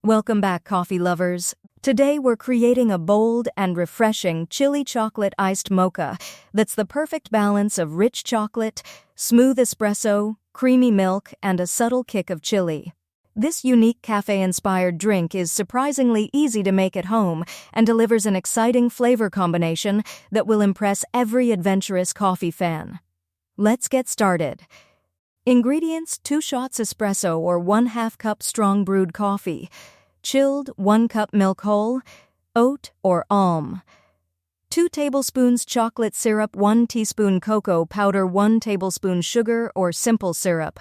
Welcome back, coffee lovers. Today we're creating a bold and refreshing chili chocolate iced mocha that's the perfect balance of rich chocolate, smooth espresso, creamy milk, and a subtle kick of chili. This unique cafe-inspired drink is surprisingly easy to make at home and delivers an exciting flavor combination that will impress every adventurous coffee fan. Let's get started. Ingredients: 2 shots espresso or 1/2 cup strong brewed coffee, chilled 1 cup milk whole, oat or almond, 2 tablespoons chocolate syrup, 1 teaspoon cocoa powder, 1 tablespoon sugar or simple syrup,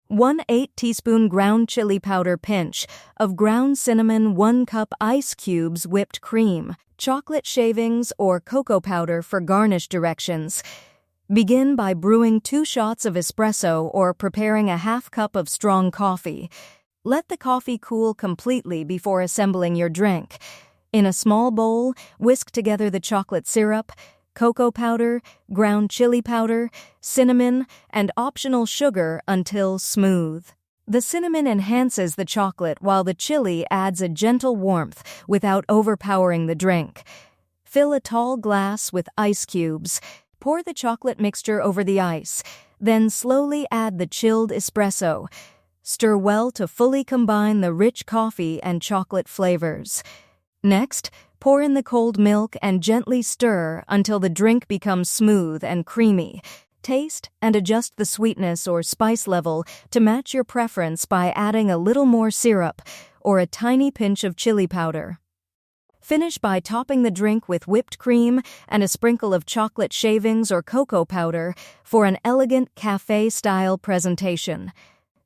1/8 teaspoon ground chili powder, pinch of ground cinnamon, 1 cup ice cubes, whipped cream, chocolate shavings or cocoa powder for garnish directions. Begin by brewing 2 shots of espresso or preparing a 1/2 cup of strong coffee. Let the coffee cool completely before assembling your drink. In a small bowl, whisk together the chocolate syrup, cocoa powder, ground chili powder, cinnamon, and optional sugar until smooth. The cinnamon enhances the chocolate while the chili adds a gentle warmth without overpowering the drink. Fill a tall glass with ice cubes. Pour the chocolate mixture over the ice, then slowly add the chilled espresso. Stir well to fully combine the rich coffee and chocolate flavors. Next, pour in the cold milk and gently stir until the drink becomes smooth and creamy. Taste and adjust the sweetness or spice level to match your preference by adding a little more syrup or a tiny pinch of chili powder. Finish by topping the drink with whipped cream and a sprinkle of chocolate shavings or cocoa powder for an elegant cafe-style presentation.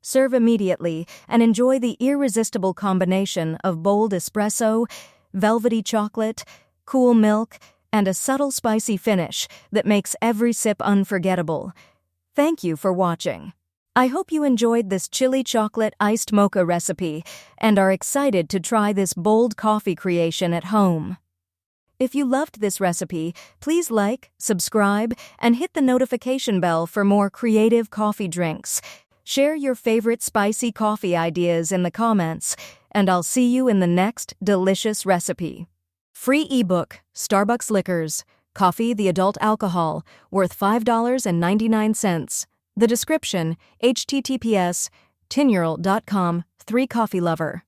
Serve immediately and enjoy the irresistible combination of bold espresso, velvety chocolate, cool milk, and a subtle spicy finish that makes every sip unforgettable. Thank you for watching. I hope you enjoyed this chili chocolate iced mocha recipe and are excited to try this bold coffee creation at home. If you loved this recipe, please like, subscribe, and hit the notification bell for more creative coffee drinks. Share your favorite spicy coffee ideas in the comments, and I'll see you in the next delicious recipe. Free ebook, Starbucks Liquors, Coffee the Adult Alcohol, worth $5.99. The description, https://tinyurl.com/3coffeelover.